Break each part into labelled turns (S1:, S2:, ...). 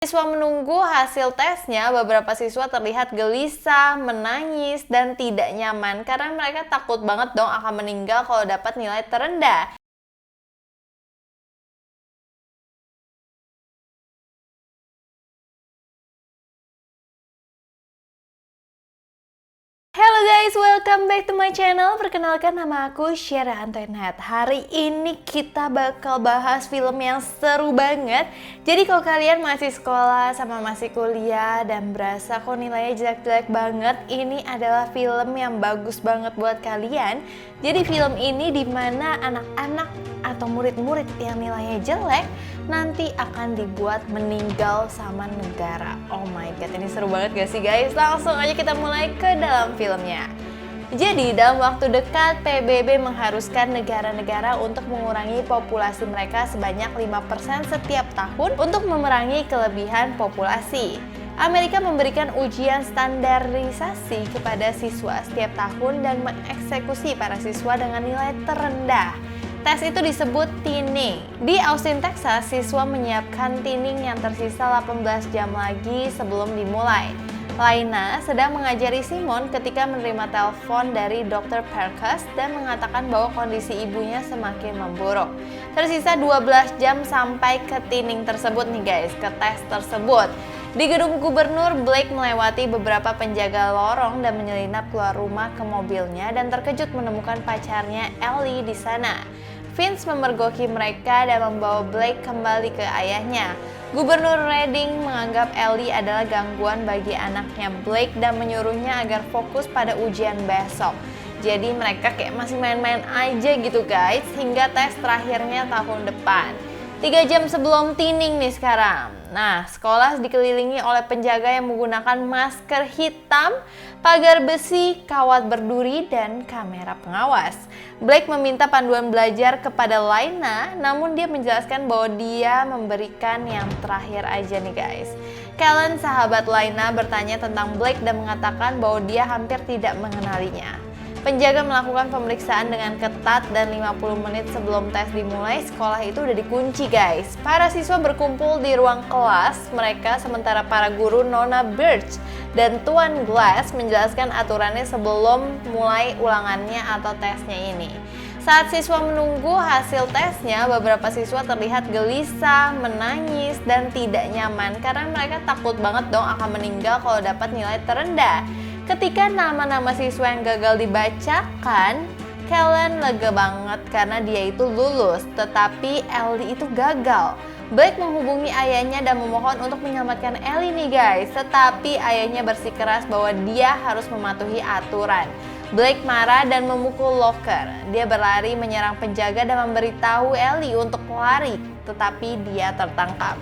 S1: Siswa menunggu hasil tesnya, beberapa siswa terlihat gelisah, menangis, dan tidak nyaman karena mereka takut banget dong akan meninggal kalau dapat nilai terendah. Halo guys, welcome back to my channel. Perkenalkan, nama aku Syara Antoinette. Hari ini kita bakal bahas film yang seru banget. Jadi kalau kalian masih sekolah sama masih kuliah dan berasa kok nilainya jelek-jelek banget, ini adalah film yang bagus banget buat kalian. Jadi film ini dimana anak-anak atau murid-murid yang nilainya jelek nanti akan dibuat meninggal sama negara. Oh my god, ini seru banget gak sih guys? Langsung aja kita mulai ke dalam filmnya. Jadi dalam waktu dekat PBB mengharuskan negara-negara untuk mengurangi populasi mereka sebanyak 5% setiap tahun untuk memerangi kelebihan populasi. Amerika memberikan ujian standarisasi kepada siswa setiap tahun dan mengeksekusi para siswa dengan nilai terendah. Tes itu disebut tinning. Di Austin, Texas, siswa menyiapkan tinning yang tersisa 18 jam lagi sebelum dimulai. Laina sedang mengajari Simon ketika menerima telepon dari Dr. Perkins dan mengatakan bahwa kondisi ibunya semakin memburuk. Tersisa 12 jam sampai ke tinning tersebut nih guys, ke tes tersebut. Di gedung gubernur, Blake melewati beberapa penjaga lorong dan menyelinap keluar rumah ke mobilnya dan terkejut menemukan pacarnya Ellie di sana. Vince memergoki mereka dan membawa Blake kembali ke ayahnya. Gubernur Redding menganggap Ellie adalah gangguan bagi anaknya Blake dan menyuruhnya agar fokus pada ujian besok. Jadi mereka kayak masih main-main aja gitu guys, hingga tes terakhirnya tahun depan. 3 jam sebelum tinning nih sekarang. Nah, sekolah dikelilingi oleh penjaga yang menggunakan masker hitam, pagar besi, kawat berduri, dan kamera pengawas. Blake meminta panduan belajar kepada Laina, namun dia menjelaskan bahwa dia memberikan yang terakhir aja nih guys. Kellen, sahabat Laina, bertanya tentang Blake dan mengatakan bahwa dia hampir tidak mengenalinya. Penjaga melakukan pemeriksaan dengan ketat dan 50 menit sebelum tes dimulai, sekolah itu udah dikunci guys. Para siswa berkumpul di ruang kelas mereka sementara para guru Nona Birch dan Tuan Glass menjelaskan aturannya sebelum mulai ulangannya atau tesnya ini. Saat siswa menunggu hasil tesnya, beberapa siswa terlihat gelisah, menangis, dan tidak nyaman karena mereka takut banget dong akan meninggal kalau dapat nilai terendah. Ketika nama-nama siswa yang gagal dibacakan, Kellen lega banget karena dia itu lulus, tetapi Ellie itu gagal. Blake menghubungi ayahnya dan memohon untuk menyelamatkan Ellie nih guys, tetapi ayahnya bersikeras bahwa dia harus mematuhi aturan. Blake marah dan memukul locker. Dia berlari menyerang penjaga dan memberitahu Ellie untuk lari, tetapi dia tertangkap.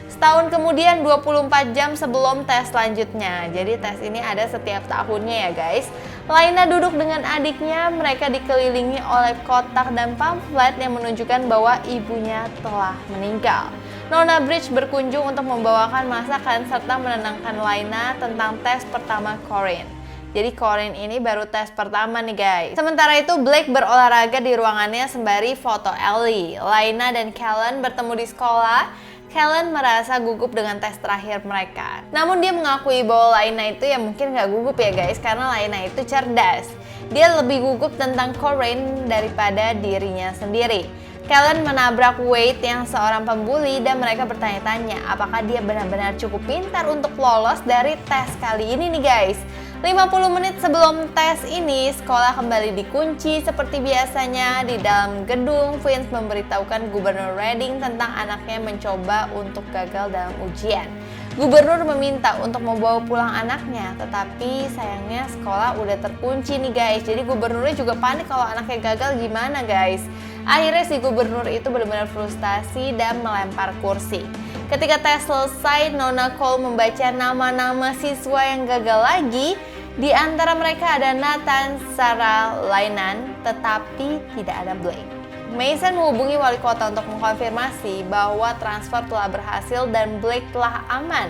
S1: Setahun kemudian, 24 jam sebelum tes selanjutnya. Jadi tes ini ada setiap tahunnya ya guys. Laina duduk dengan adiknya, mereka dikelilingi oleh kotak dan pamflet yang menunjukkan bahwa ibunya telah meninggal. Nona Birch berkunjung untuk membawakan masakan serta menenangkan Laina tentang tes pertama Corinne. Jadi Corinne ini baru tes pertama nih guys. Sementara itu Blake berolahraga di ruangannya sembari foto Ellie. Laina dan Kellen bertemu di sekolah. Kellen merasa gugup dengan tes terakhir mereka. Namun dia mengakui bahwa Laina itu ya mungkin nggak gugup ya guys, karena Laina itu cerdas. Dia lebih gugup tentang Corinne daripada dirinya sendiri. Kellen menabrak Wade yang seorang pembuli dan mereka bertanya-tanya apakah dia benar-benar cukup pintar untuk lolos dari tes kali ini nih guys. 50 menit sebelum tes ini, sekolah kembali dikunci seperti biasanya. Di dalam gedung, Vince memberitahukan Gubernur Redding tentang anaknya mencoba untuk gagal dalam ujian. Gubernur meminta untuk membawa pulang anaknya, tetapi sayangnya sekolah udah terkunci nih guys. Jadi gubernurnya juga panik kalau anaknya gagal gimana guys. Akhirnya si gubernur itu benar-benar frustasi dan melempar kursi. Ketika tes selesai, Nona Cole membaca nama-nama siswa yang gagal lagi. Di antara mereka ada Nathan, Sarah, Lainan, tetapi tidak ada Blake. Mason menghubungi wali kota untuk mengkonfirmasi bahwa transfer telah berhasil dan Blake telah aman.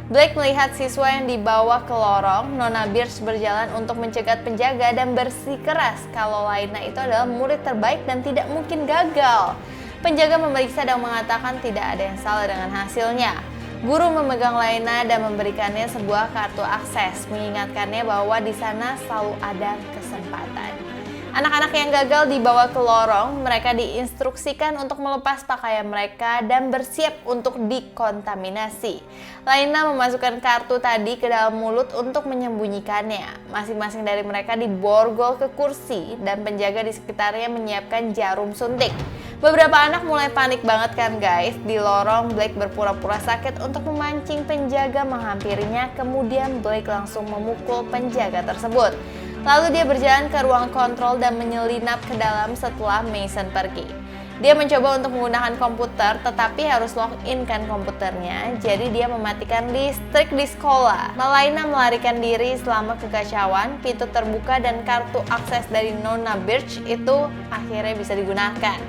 S1: Blake melihat siswa yang dibawa ke lorong. Nona Birch berjalan untuk mencegat penjaga dan bersikeras kalau Laina itu adalah murid terbaik dan tidak mungkin gagal. Penjaga memeriksa dan mengatakan tidak ada yang salah dengan hasilnya. Guru memegang Laina dan memberikannya sebuah kartu akses, mengingatkannya bahwa di sana selalu ada kesempatan. Anak-anak yang gagal dibawa ke lorong, mereka diinstruksikan untuk melepas pakaian mereka dan bersiap untuk dikontaminasi. Laina memasukkan kartu tadi ke dalam mulut untuk menyembunyikannya. Masing-masing dari mereka diborgol ke kursi dan penjaga di sekitarnya menyiapkan jarum suntik. Beberapa anak mulai panik banget kan guys. Di lorong, Blake berpura-pura sakit untuk memancing penjaga menghampirinya, kemudian Blake langsung memukul penjaga tersebut. Lalu dia berjalan ke ruang kontrol dan menyelinap ke dalam setelah Mason pergi. Dia mencoba untuk menggunakan komputer, tetapi harus login kan komputernya, jadi dia mematikan listrik di sekolah. Laina melarikan diri selama kekacauan, pintu terbuka dan kartu akses dari Nona Birch itu akhirnya bisa digunakan.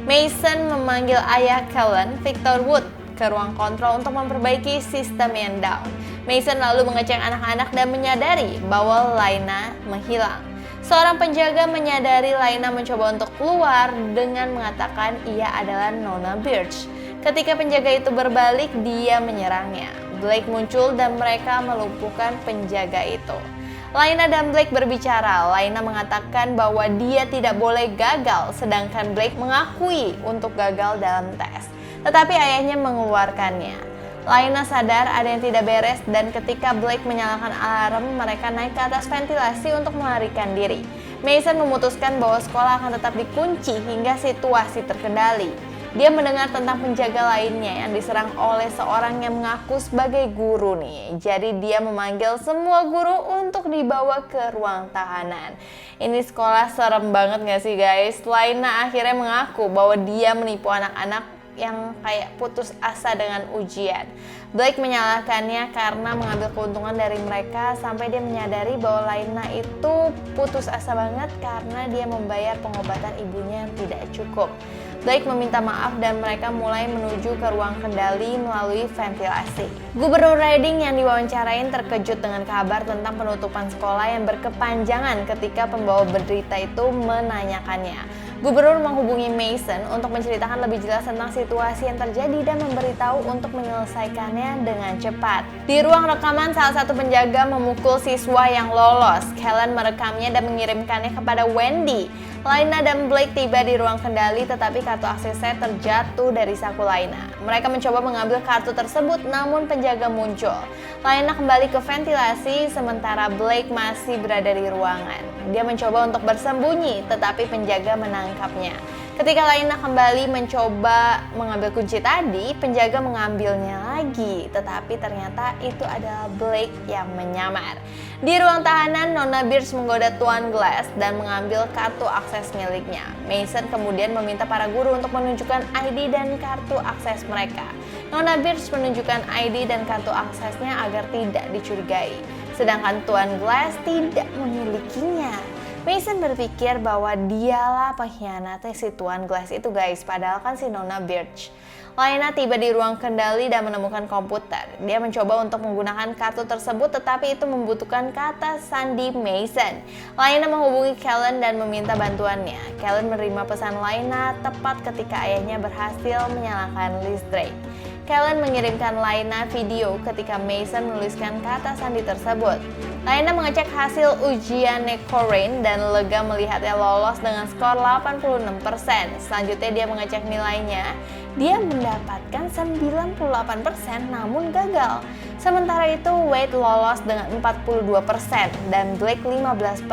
S1: Mason memanggil ayah Kellen, Victor Wood, ke ruang kontrol untuk memperbaiki sistem yang down. Mason lalu mengecek anak-anak dan menyadari bahwa Laina menghilang. Seorang penjaga menyadari Laina mencoba untuk keluar dengan mengatakan ia adalah Nona Birch. Ketika penjaga itu berbalik, dia menyerangnya. Blake muncul dan mereka melumpuhkan penjaga itu. Laina dan Blake berbicara. Laina mengatakan bahwa dia tidak boleh gagal, sedangkan Blake mengakui untuk gagal dalam tes. Tetapi ayahnya mengeluarkannya. Laina sadar ada yang tidak beres dan ketika Blake menyalakan alarm, mereka naik ke atas ventilasi untuk melarikan diri. Mason memutuskan bahwa sekolah akan tetap dikunci hingga situasi terkendali. Dia mendengar tentang penjaga lainnya yang diserang oleh seorang yang mengaku sebagai guru nih. Jadi dia memanggil semua guru untuk dibawa ke ruang tahanan. Ini sekolah serem banget gak sih guys? Laina akhirnya mengaku bahwa dia menipu anak-anak yang kayak putus asa dengan ujian. Blake menyalahkannya karena mengambil keuntungan dari mereka sampai dia menyadari bahwa Laina itu putus asa banget karena dia membayar pengobatan ibunya yang tidak cukup. Blake meminta maaf dan mereka mulai menuju ke ruang kendali melalui ventilasi. Gubernur Reading yang diwawancarain terkejut dengan kabar tentang penutupan sekolah yang berkepanjangan ketika pembawa berita itu menanyakannya. Gubernur menghubungi Mason untuk menceritakan lebih jelas tentang situasi yang terjadi dan memberitahu untuk menyelesaikannya dengan cepat. Di ruang rekaman, salah satu penjaga memukul siswa yang lolos. Kellen merekamnya dan mengirimkannya kepada Wendy. Laina dan Blake tiba di ruang kendali tetapi kartu aksesnya terjatuh dari saku Laina. Mereka mencoba mengambil kartu tersebut namun penjaga muncul. Laina kembali ke ventilasi sementara Blake masih berada di ruangan. Dia mencoba untuk bersembunyi tetapi penjaga menangkapnya. Ketika Laina kembali mencoba mengambil kunci tadi, penjaga mengambilnya lagi. Tetapi ternyata itu adalah Blake yang menyamar. Di ruang tahanan, Nona Birch menggoda Tuan Glass dan mengambil kartu akses miliknya. Mason kemudian meminta para guru untuk menunjukkan ID dan kartu akses mereka. Nona Birch menunjukkan ID dan kartu aksesnya agar tidak dicurigai. Sedangkan Tuan Glass tidak memilikinya. Mason berpikir bahwa dialah pengkhianatnya si Tuan Glass itu guys, padahal kan si Nona Birch. Laina tiba di ruang kendali dan menemukan komputer. Dia mencoba untuk menggunakan kartu tersebut tetapi itu membutuhkan kata sandi Mason. Laina menghubungi Kellen dan meminta bantuannya. Kellen menerima pesan Laina tepat ketika ayahnya berhasil menyalakan listrik. Kellen mengirimkan Laina video ketika Mason menuliskan kata sandi tersebut. Laina mengecek hasil ujian Corinne dan lega melihatnya lolos dengan skor 86%. Selanjutnya dia mengecek nilainya. Dia mendapatkan 98% namun gagal. Sementara itu Wade lolos dengan 42% dan Blake 15%.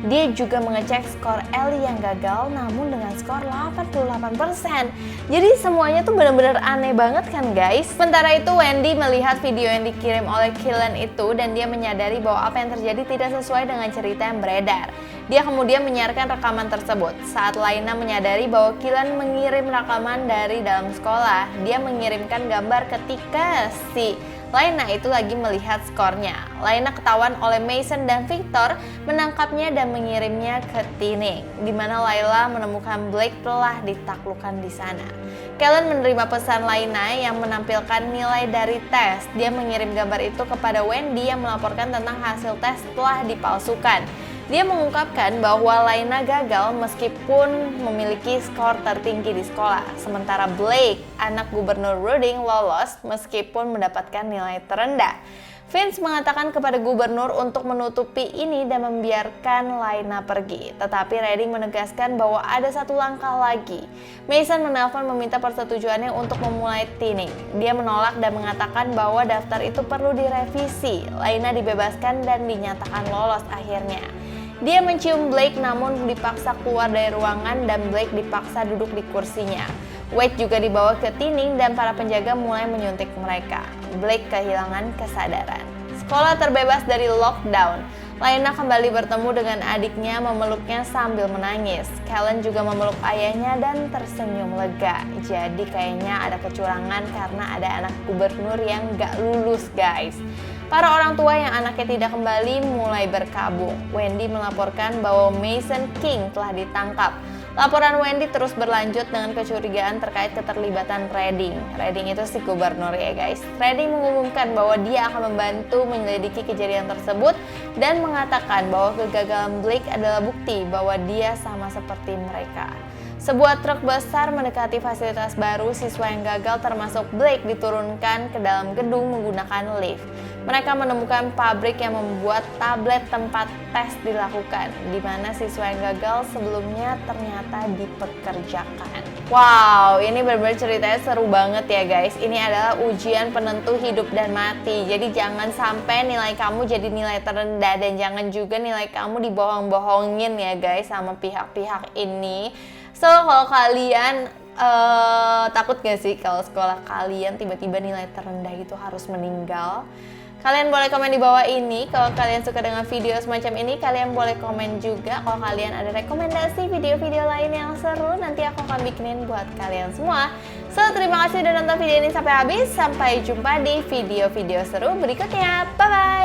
S1: Dia juga mengecek skor Ellie yang gagal namun dengan skor 88%. Jadi semuanya tuh benar-benar aneh banget kan guys. Sementara itu Wendy melihat video yang dikirim oleh Kellen itu dan dia menyadari bahwa apa yang terjadi tidak sesuai dengan cerita yang beredar. Dia kemudian menyiarkan rekaman tersebut. Saat Laina menyadari bahwa Kellen mengirim rekaman dari dalam sekolah, dia mengirimkan gambar ketika si Laina itu lagi melihat skornya. Laina ketahuan oleh Mason dan Victor menangkapnya dan mengirimnya ke Tinning, di mana Layla menemukan Blake telah ditaklukkan di sana. Kellen menerima pesan Laina yang menampilkan nilai dari tes. Dia mengirim gambar itu kepada Wendy yang melaporkan tentang hasil tes telah dipalsukan. Dia mengungkapkan bahwa Laina gagal meskipun memiliki skor tertinggi di sekolah, sementara Blake, anak gubernur Reading, lolos meskipun mendapatkan nilai terendah. Vince mengatakan kepada gubernur untuk menutupi ini dan membiarkan Laina pergi. Tetapi Reading menegaskan bahwa ada satu langkah lagi. Mason menelpon meminta persetujuannya untuk memulai tinning. Dia menolak dan mengatakan bahwa daftar itu perlu direvisi. Laina dibebaskan dan dinyatakan lolos akhirnya. Dia mencium Blake namun dipaksa keluar dari ruangan dan Blake dipaksa duduk di kursinya. Wade juga dibawa ke tinning dan para penjaga mulai menyuntik mereka. Blake kehilangan kesadaran. Sekolah terbebas dari lockdown. Laina kembali bertemu dengan adiknya, memeluknya sambil menangis. Kellen juga memeluk ayahnya dan tersenyum lega. Jadi kayaknya ada kecurangan karena ada anak gubernur yang gak lulus, guys. Para orang tua yang anaknya tidak kembali mulai berkabung. Wendy melaporkan bahwa Mason King telah ditangkap. Laporan Wendy terus berlanjut dengan kecurigaan terkait keterlibatan Reading. Reading itu si gubernur ya guys. Reading mengumumkan bahwa dia akan membantu menyelidiki kejadian tersebut dan mengatakan bahwa kegagalan Blake adalah bukti bahwa dia sama seperti mereka. Sebuah truk besar mendekati fasilitas baru. Siswa yang gagal termasuk Blake diturunkan ke dalam gedung menggunakan lift. Mereka menemukan pabrik yang membuat tablet tempat tes dilakukan, di mana siswa yang gagal sebelumnya ternyata dipekerjakan. Wow, ini benar-benar ceritanya seru banget ya guys. Ini adalah ujian penentu hidup dan mati. Jadi jangan sampai nilai kamu jadi nilai terendah dan jangan juga nilai kamu dibohong-bohongin ya guys sama pihak-pihak ini. So, kalau kalian takut gak sih kalau sekolah kalian tiba-tiba nilai terendah itu harus meninggal? Kalian boleh komen di bawah ini. Kalau kalian suka dengan video semacam ini, kalian boleh komen juga. Kalau kalian ada rekomendasi video-video lain yang seru, nanti aku akan bikinin buat kalian semua. So, terima kasih udah nonton video ini sampai habis. Sampai jumpa di video-video seru berikutnya. Bye-bye!